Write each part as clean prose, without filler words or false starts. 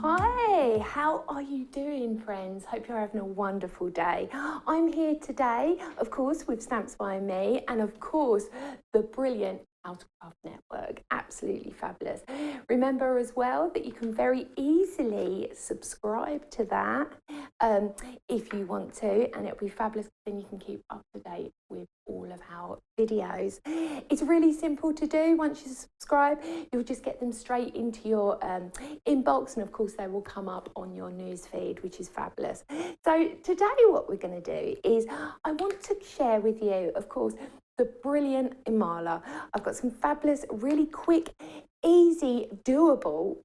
Hi, how are you doing, friends? Hope you're having a wonderful day. I'm here today, of course, with Stamps by Me, and of course, the brilliant How to Craft Network. Absolutely fabulous. Remember as well that you can very easily subscribe to that if you want to, and it'll be fabulous. Then you can keep up to date with all of our videos. It's really simple to do. Once you subscribe, you'll just get them straight into your inbox, and of course they will come up on your news feed, which is fabulous. So today what we're going to do is I want to share with you, of course, the brilliant IMALA. I've got some fabulous, really quick, easy, doable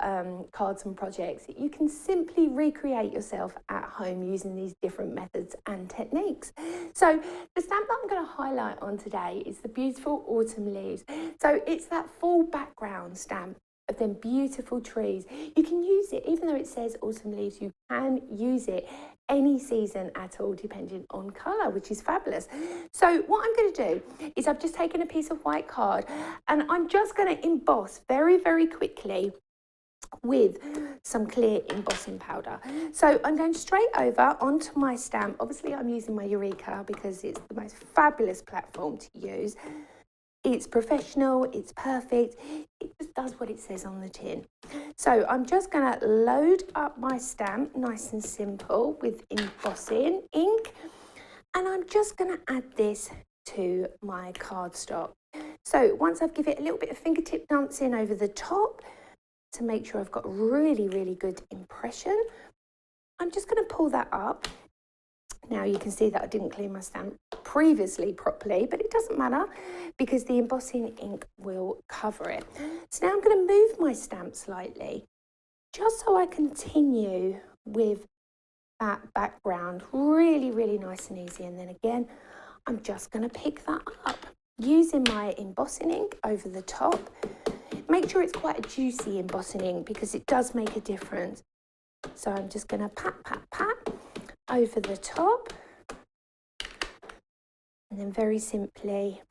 cards and projects that you can simply recreate yourself at home using these different methods and techniques. So the stamp that I'm going to highlight on today is the beautiful autumn leaves. So it's that full background stamp of them beautiful trees. You can use it, even though it says autumn leaves, you can use it any season at all, depending on colour, which is fabulous. So what I'm going to do is I've just taken a piece of white card and I'm just going to emboss very, very quickly with some clear embossing powder. So I'm going straight over onto my stamp. Obviously I'm using my Eureka because it's the most fabulous platform to use. It's professional, it's perfect, it just does what it says on the tin. So I'm just going to load up my stamp, nice and simple, with embossing ink, and I'm just going to add this to my cardstock. So once I've given it a little bit of fingertip dancing over the top to make sure I've got really, really good impression, I'm just going to pull that up. Now you can see that I didn't clean my stamp previously properly, but it doesn't matter because the embossing ink will cover it. So now I'm going to move my stamp slightly just so I continue with that background really, really nice and easy. And then again, I'm just going to pick that up using my embossing ink over the top. Make sure it's quite a juicy embossing ink because it does make a difference. So I'm just going to pat, pat, pat over the top, and then very simply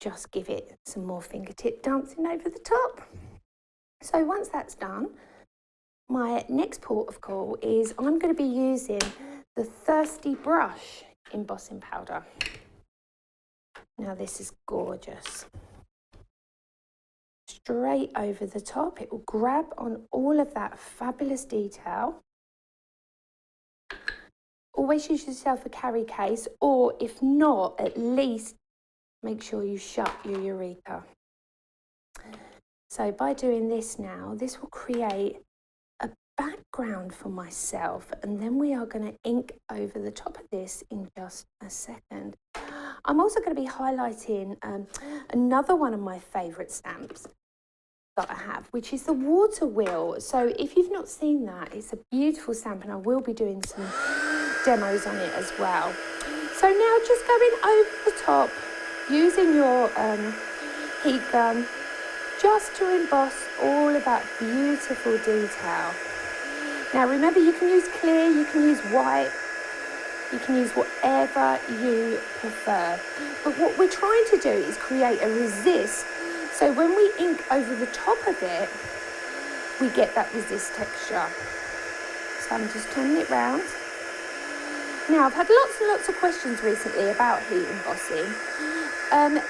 just give it some more fingertip dancing over the top. So once that's done, my next port of call is I'm going to be using the Thirsty Brush embossing powder. Now this is gorgeous. Straight over the top, it will grab on all of that fabulous detail. Always use yourself a carry case, or if not, at least make sure you shut your Eureka. So by doing this now, this will create a background for myself, and then we are going to ink over the top of this in just a second. I'm also going to be highlighting another one of my favourite stamps that I have, which is the water wheel. So if you've not seen that, it's a beautiful stamp, and I will be doing some demos on it as well. So now just going over the top using your heat gun just to emboss all of that beautiful detail. Now remember, you can use clear, you can use white, you can use whatever you prefer, but what we're trying to do is create a resist, so when we ink over the top of it we get that resist texture. So I'm just turning it round. Now, I've had lots and lots of questions recently about heat embossing.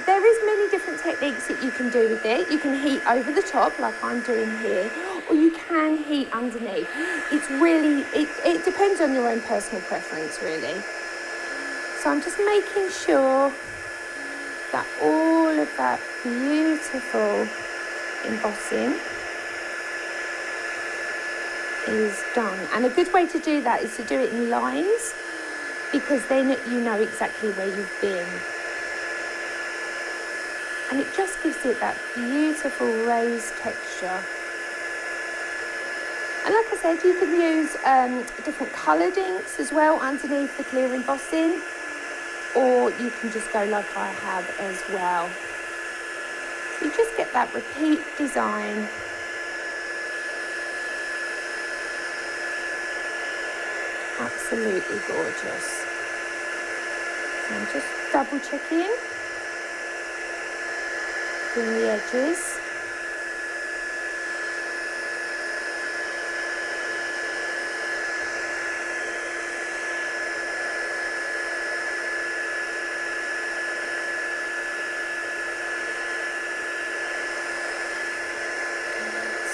There is many different techniques that you can do with it. You can heat over the top, like I'm doing here, or you can heat underneath. It's really, it depends on your own personal preference, really. So I'm just making sure that all of that beautiful embossing is done. And a good way to do that is to do it in lines, because then you know exactly where you've been. And it just gives it that beautiful raised texture. And like I said, you can use different coloured inks as well underneath the clear embossing, or you can just go like I have as well. So you just get that repeat design. Absolutely gorgeous. So I'm just double checking the edges.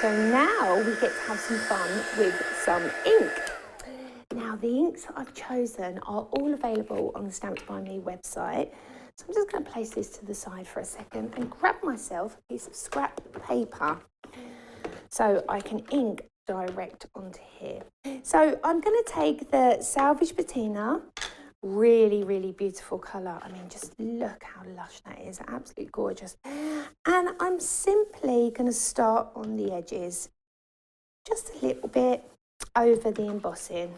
So now we get to have some fun with some ink. Now the inks that I've chosen are all available on the Stamps by Me website. So I'm just going to place this to the side for a second and grab myself a piece of scrap paper so I can ink direct onto here. So I'm going to take the Salvage Patina, really beautiful colour. I mean, just look how lush that is, absolutely gorgeous. And I'm simply going to start on the edges, just a little bit over the embossing.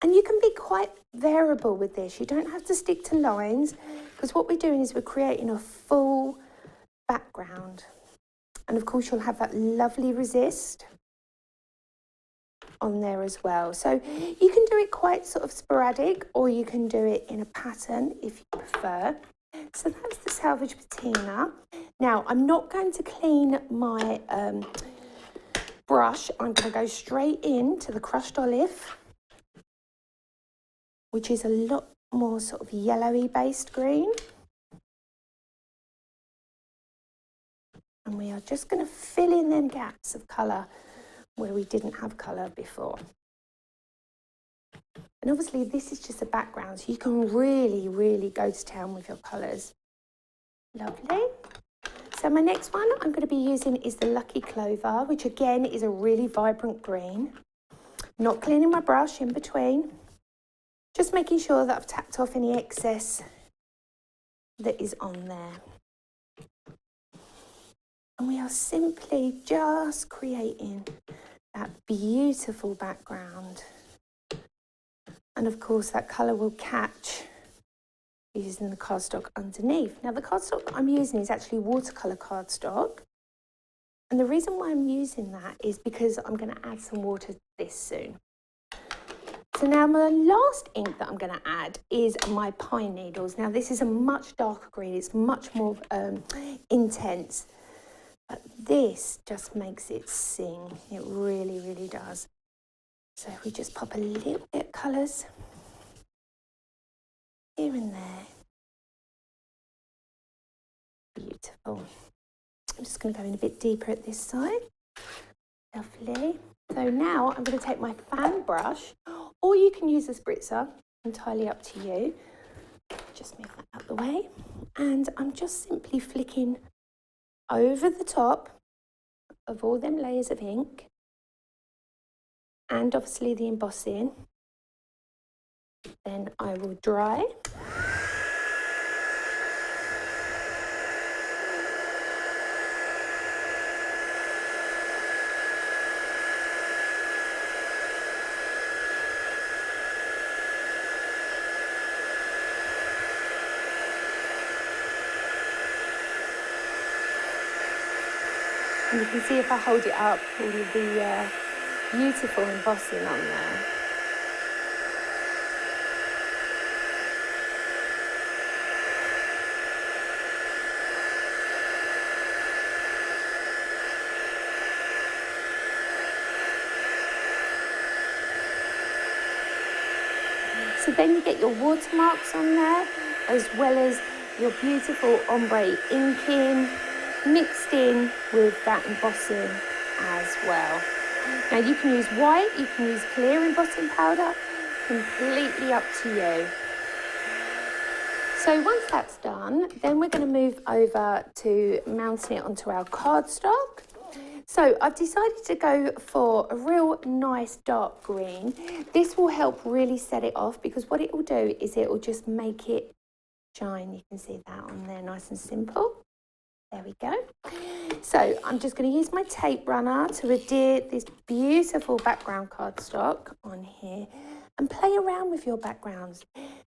And you can be quite variable with this. You don't have to stick to lines, because what we're doing is we're creating a full background. And of course you'll have that lovely resist on there as well. So you can do it quite sort of sporadic, or you can do it in a pattern if you prefer. So that's the Salvage Patina. Now I'm not going to clean my brush. I'm going to go straight into the Crushed Olive, which is a lot more sort of yellowy based green. And we are just going to fill in them gaps of colour where we didn't have colour before. And obviously this is just a background, so you can really go to town with your colours. Lovely. So my next one I'm going to be using is the Lucky Clover, which again is a really vibrant green. Not cleaning my brush in between. Just making sure that I've tapped off any excess that is on there. And we are simply just creating that beautiful background. And of course that colour will catch using the cardstock underneath. Now the cardstock that I'm using is actually watercolour cardstock. And the reason why I'm using that is because I'm going to add some water to this soon. So now my last ink that I'm going to add is my Pine Needles. Now this is a much darker green, it's much more intense, but this just makes it sing. It really does. So if we just pop a little bit of colours here and there. Beautiful. I'm just going to go in a bit deeper at this side. Lovely. So now I'm going to take my fan brush, or you can use a spritzer, entirely up to you. Just move that out the way. And I'm just simply flicking over the top of all them layers of ink, and obviously the embossing. Then I will dry. And you can see if I hold it up, all of the beautiful embossing on there. So then you get your watermarks on there, as well as your beautiful ombre inking, mixed in with that embossing as well. Now you can use white, you can use clear embossing powder, completely up to you. So once that's done, then we're going to move over to mounting it onto our cardstock. So I've decided to go for a real nice dark green. This will help really set it off, because what it will do is it will just make it shine. You can see that on there, nice and simple. There we go. So I'm just going to use my tape runner to adhere this beautiful background cardstock on here and play around with your backgrounds.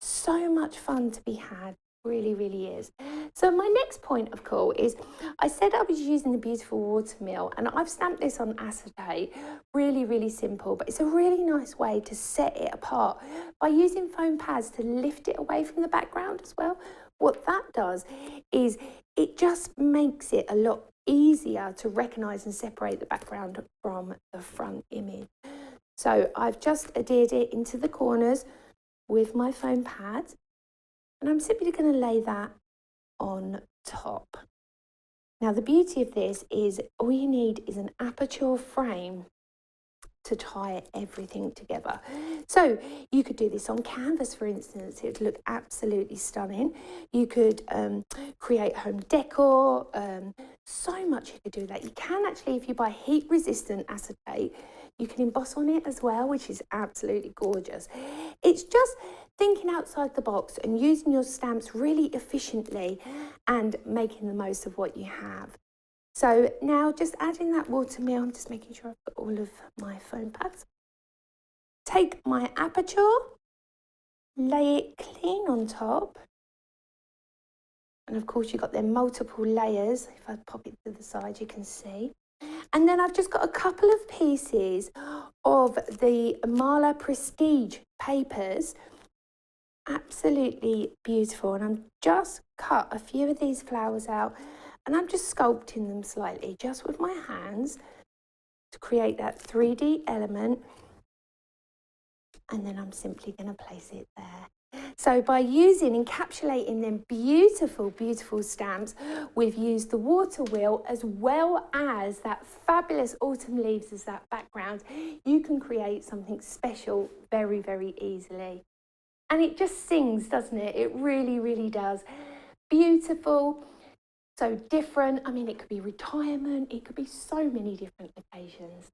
So much fun to be had, really is. So my next point of call is, I said I was using the beautiful watermill, and I've stamped this on acetate. Really simple, but it's a really nice way to set it apart by using foam pads to lift it away from the background as well. What that does is it just makes it a lot easier to recognise and separate the background from the front image. So I've just adhered it into the corners with my foam pad, and I'm simply going to lay that on top. Now the beauty of this is all you need is an aperture frame to tie everything together. So you could do this on canvas, for instance. It would look absolutely stunning. You could create home decor. So much you could do that. You can actually, if you buy heat resistant acetate, you can emboss on it as well, which is absolutely gorgeous. It's just thinking outside the box and using your stamps really efficiently and making the most of what you have. So now just adding that watermill, I'm just making sure I've got all of my foam pads. Take my aperture, lay it clean on top. And of course you've got their multiple layers. If I pop it to the side, you can see. And then I've just got a couple of pieces of the IMALA Prestige papers. Absolutely beautiful. And I'm just cut a few of these flowers out. And I'm just sculpting them slightly, just with my hands, to create that 3D element. And then I'm simply going to place it there. So by encapsulating them beautiful, beautiful stamps, we've used the water wheel as well as that fabulous autumn leaves as that background. You can create something special very, very easily. And it just sings, doesn't it? It really, really does. Beautiful. So different. I mean, it could be retirement. It could be so many different occasions.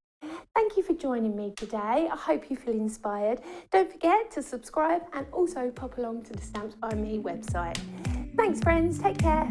Thank you for joining me today. I hope you feel inspired. Don't forget to subscribe and also pop along to the Stamps by Me website. Thanks, friends. Take care.